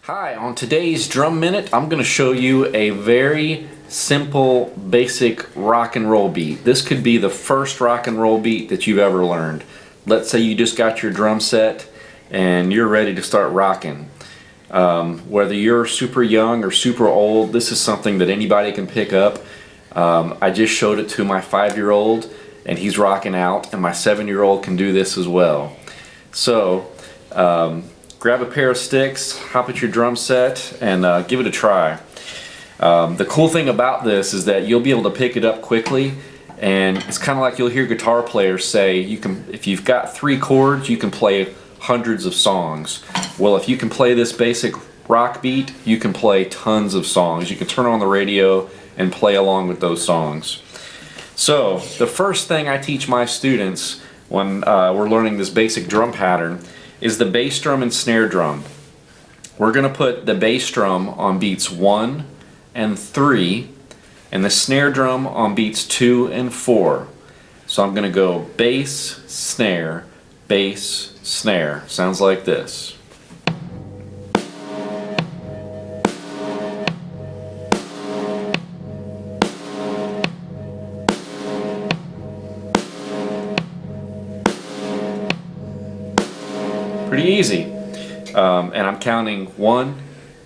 Hi, on today's Drum Minute, I'm going to show you a very simple, basic rock and roll beat. This could be the first rock and roll beat that you've ever learned. Let's say you just got your drum set and you're ready to start rocking. Whether you're super young or super old, this is something that anybody can pick up. I just showed it to my 5-year-old and he's rocking out, and my 7-year-old can do this as well. So, grab a pair of sticks, hop at your drum set, and give it a try. The cool thing about this is that you'll be able to pick it up quickly, and it's kind of like you'll hear guitar players say, if you've got 3 chords, you can play hundreds of songs. Well, if you can play this basic rock beat, you can play tons of songs. You can turn on the radio and play along with those songs. So, the first thing I teach my students when we're learning this basic drum pattern is the bass drum and snare drum. We're going to put the bass drum on beats 1 and 3 and the snare drum on beats 2 and 4. So I'm going to go bass, snare, bass, snare. Sounds like this. Pretty easy. And I'm counting 1,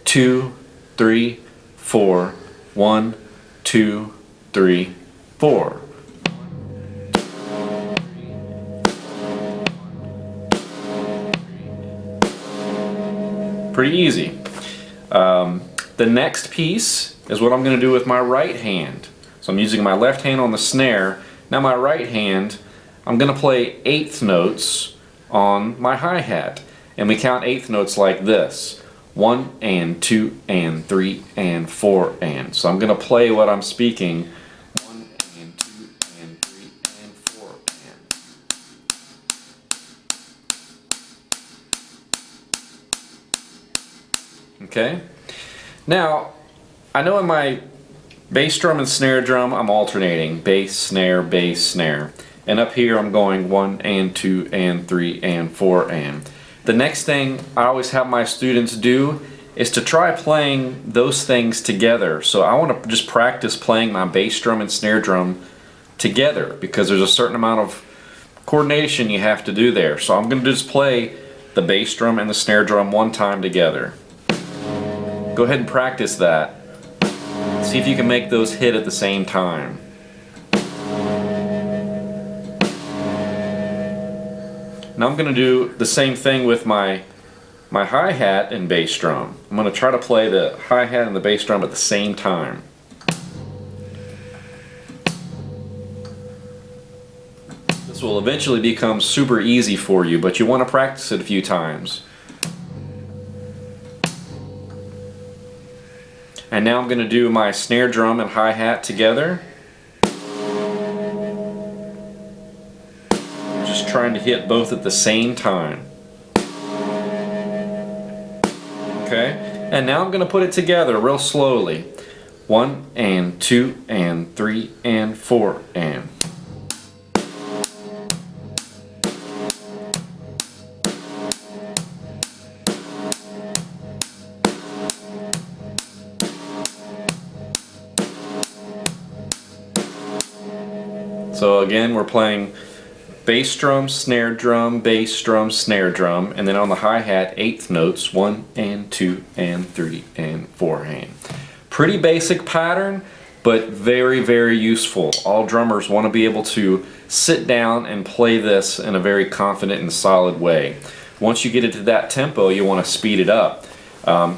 2, 3, 4. 1, 2, 3, 4. Pretty easy. The next piece is what I'm going to do with my right hand. So I'm using my left hand on the snare. Now my right hand, I'm going to play 1/8 notes on my hi-hat, and we count 1/8 notes like this: 1 and 2 and 3 and 4 and. So I'm going to play what I'm speaking: 1 and 2 and 3 and 4 and. Okay? Now, I know in my bass drum and snare drum I'm alternating bass, snare, and up here I'm going 1 and 2 and 3 and 4 and. The next thing I always have my students do is to try playing those things together. So I want to just practice playing my bass drum and snare drum together, because there's a certain amount of coordination you have to do there. So I'm going to just play the bass drum and the snare drum one time together. Go ahead and practice that. See if you can make those hit at the same time. Now I'm going to do the same thing with my hi-hat and bass drum. I'm going to try to play the hi-hat and the bass drum at the same time. This will eventually become super easy for you, but you want to practice it a few times. And now I'm going to do my snare drum and hi-hat together. Just trying to hit both at the same time. Okay? And now I'm going to put it together real slowly. 1 and 2 and 3 and 4 and. So again, we're playing bass drum, snare drum, bass drum, snare drum, and then on the hi-hat 1/8 notes: 1 and 2 and 3 and 4 and. Pretty basic pattern, but very, very useful. All drummers want to be able to sit down and play this in a very confident and solid way. Once you get it to that tempo, you want to speed it up.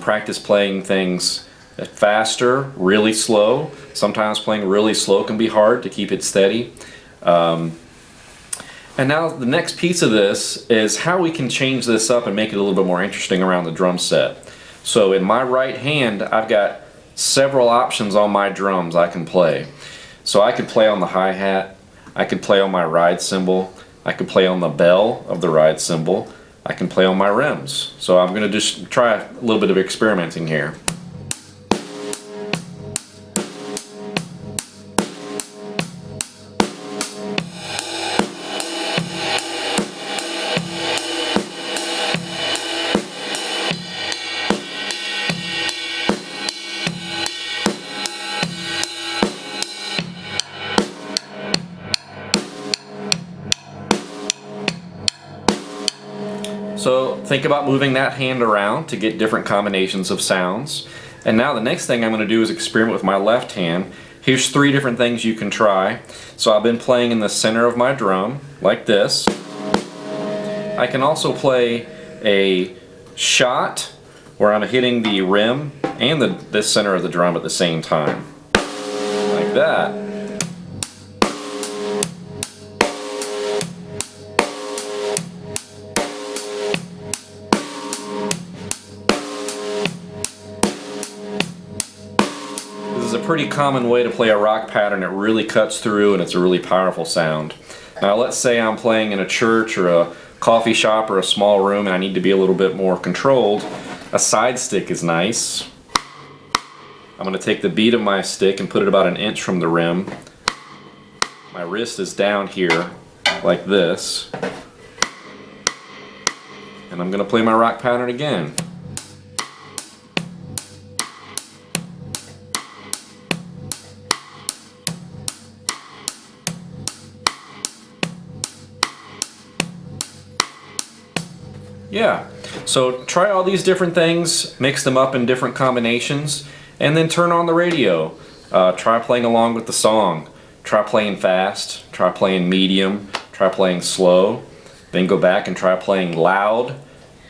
Practice playing things faster, really slow. Sometimes playing really slow can be hard to keep it steady. And now the next piece of this is how we can change this up and make it a little bit more interesting around the drum set. So in my right hand, I've got several options on my drums I can play. So I could play on the hi-hat, I could play on my ride cymbal, I could play on the bell of the ride cymbal, I can play on my rims. So I'm going to just try a little bit of experimenting here. think about moving that hand around to get different combinations of sounds. And now the next thing I'm going to do is experiment with my left hand. Here's 3 different things you can try. So I've been playing in the center of my drum, like this. I can also play a shot where I'm hitting the rim and the center of the drum at the same time. Like that. This is a pretty common way to play a rock pattern. It really cuts through and it's a really powerful sound. Now let's say I'm playing in a church or a coffee shop or a small room and I need to be a little bit more controlled. A side stick is nice. I'm going to take the bead of my stick and put it about 1 inch from the rim. My wrist is down here like this. And I'm going to play my rock pattern again. Yeah, so try all these different things, mix them up in different combinations, and then turn on the radio. Try playing along with the song. Try playing fast, try playing medium, try playing slow, then go back and try playing loud,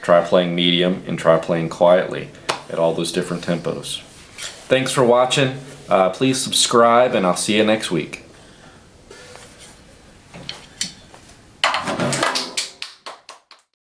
try playing medium, and try playing quietly at all those different tempos. Thanks for watching. Please subscribe, and I'll see you next week.